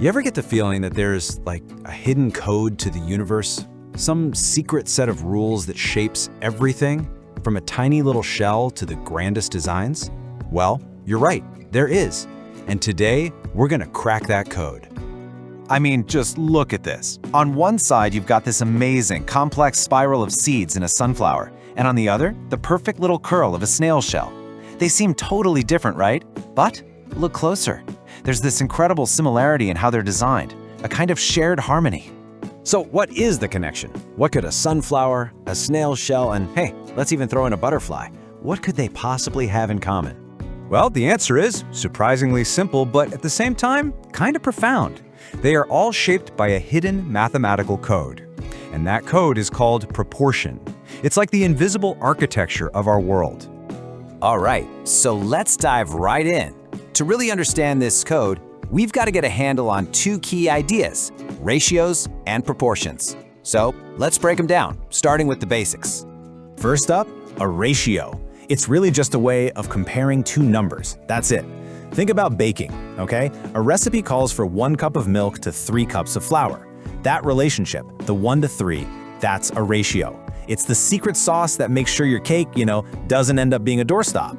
You ever get the feeling that there's like a hidden code to the universe? Some secret set of rules that shapes everything, from a tiny little shell to the grandest designs? Well, you're right, there is. And today, we're gonna crack that code. I mean, just look at this. On one side, you've got this amazing, complex spiral of seeds in a sunflower, and on the other, the perfect little curl of a snail shell. They seem totally different, right? But look closer. There's this incredible similarity in how they're designed, a kind of shared harmony. So what is the connection? What could a sunflower, a snail shell, and hey, let's even throw in a butterfly, what could they possibly have in common? Well, the answer is surprisingly simple, but at the same time, kind of profound. They are all shaped by a hidden mathematical code. And that code is called proportion. It's like the invisible architecture of our world. All right, so let's dive right in. To really understand this code, we've got to get a handle on two key ideas: ratios and proportions. So let's break them down, starting with the basics. First up, a ratio. It's really just a way of comparing two numbers. That's it. Think about baking, okay? A recipe calls for 1 cup of milk to 3 cups of flour. That relationship, the 1 to 3, that's a ratio. It's the secret sauce that makes sure your cake, doesn't end up being a doorstop.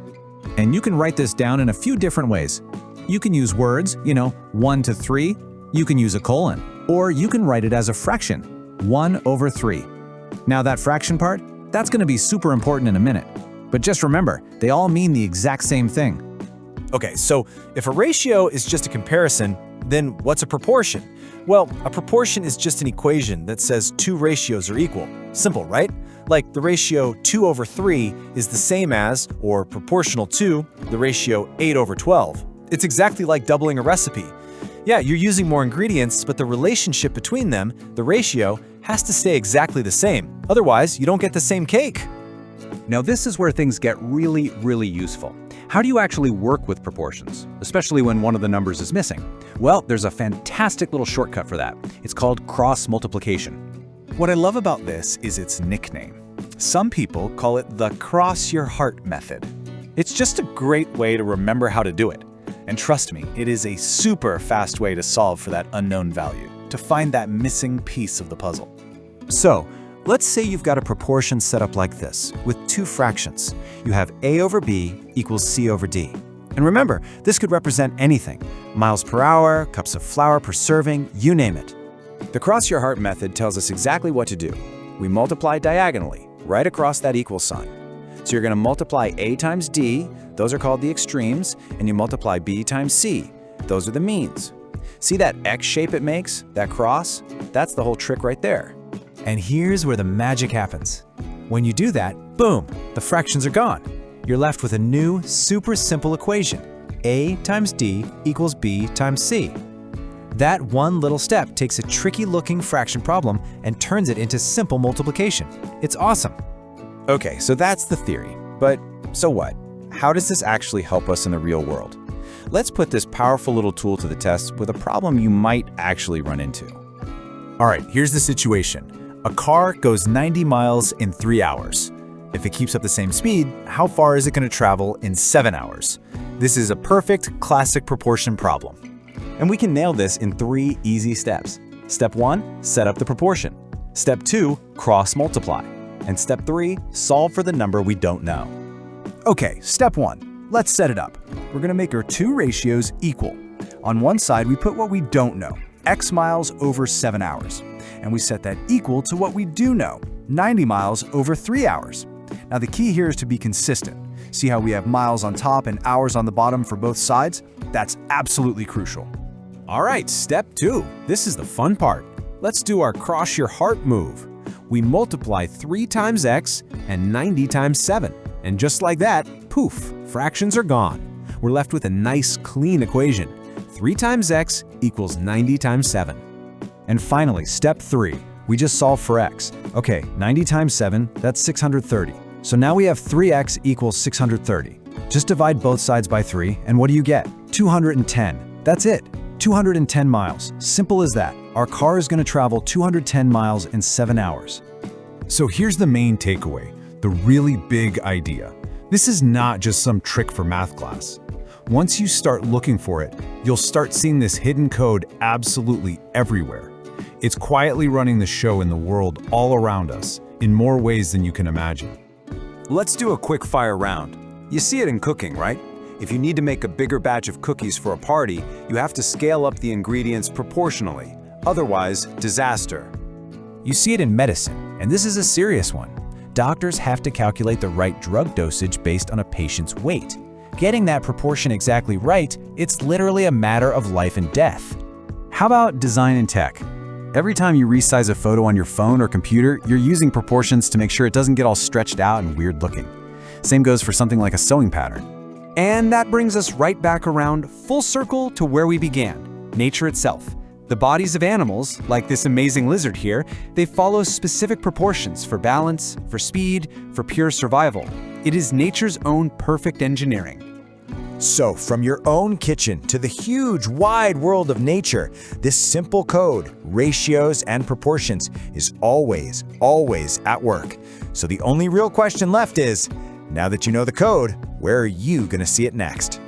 And you can write this down in a few different ways. You can use words, 1 to 3. You can use a colon. Or you can write it as a fraction, 1/3. Now that fraction part, that's going to be super important in a minute. But just remember, they all mean the exact same thing. Okay, so if a ratio is just a comparison, then what's a proportion? Well, a proportion is just an equation that says two ratios are equal. Simple, right? Like the ratio 2/3 is the same as, or proportional to, the ratio 8/12. It's exactly like doubling a recipe. Yeah, you're using more ingredients, but the relationship between them, the ratio, has to stay exactly the same. Otherwise, you don't get the same cake. Now this is where things get really useful. How do you actually work with proportions, especially when one of the numbers is missing? Well, there's a fantastic little shortcut for that. It's called cross multiplication. What I love about this is its nickname. Some people call it the cross your heart method. It's just a great way to remember how to do it. And trust me, it is a super fast way to solve for that unknown value, to find that missing piece of the puzzle. So, let's say you've got a proportion set up like this, with two fractions. You have A/B equals C/D. And remember, this could represent anything: miles per hour, cups of flour per serving, you name it. The cross your heart method tells us exactly what to do. We multiply diagonally, right across that equal sign. So you're going to multiply A times D, those are called the extremes, and you multiply B times C, those are the means. See that X shape it makes, that cross? That's the whole trick right there. And here's where the magic happens. When you do that, boom, the fractions are gone. You're left with a new, super simple equation. A times D equals B times C. That one little step takes a tricky-looking fraction problem and turns it into simple multiplication. It's awesome. Okay, so that's the theory. But so what? How does this actually help us in the real world? Let's put this powerful little tool to the test with a problem you might actually run into. All right, here's the situation. A car goes 90 miles in 3 hours. If it keeps up the same speed, how far is it going to travel in 7 hours? This is a perfect classic proportion problem. And we can nail this in 3 easy steps. Step 1, set up the proportion. Step 2, cross multiply. And step 3, solve for the number we don't know. Okay, step 1. Let's set it up. We're going to make our two ratios equal. On one side, we put what we don't know, X miles over 7 hours. And we set that equal to what we do know, 90 miles over 3 hours. Now the key here is to be consistent. See how we have miles on top and hours on the bottom for both sides? That's absolutely crucial. All right, step 2. This is the fun part. Let's do our cross your heart move. We multiply 3 times X and 90 times 7. And just like that, poof, fractions are gone. We're left with a nice, clean equation. 3 times X equals 90 times 7. And finally, step 3. We just solve for X. Okay, 90 times 7, that's 630. So now we have 3X equals 630. Just divide both sides by 3, and what do you get? 210. That's it. 210 miles. Simple as that. Our car is going to travel 210 miles in 7 hours. So here's the main takeaway, the really big idea. This is not just some trick for math class. Once you start looking for it, you'll start seeing this hidden code absolutely everywhere. It's quietly running the show in the world all around us, in more ways than you can imagine. Let's do a quick fire round. You see it in cooking, right? If you need to make a bigger batch of cookies for a party, you have to scale up the ingredients proportionally. Otherwise, disaster. You see it in medicine, and this is a serious one. Doctors have to calculate the right drug dosage based on a patient's weight. Getting that proportion exactly right, it's literally a matter of life and death. How about design and tech? Every time you resize a photo on your phone or computer, you're using proportions to make sure it doesn't get all stretched out and weird looking. Same goes for something like a sewing pattern. And that brings us right back around full circle to where we began, nature itself. The bodies of animals, like this amazing lizard here, they follow specific proportions for balance, for speed, for pure survival. It is nature's own perfect engineering. So, from your own kitchen to the huge, wide world of nature, this simple code, ratios and proportions, is always, always at work. So the only real question left is, now that you know the code, where are you going to see it next?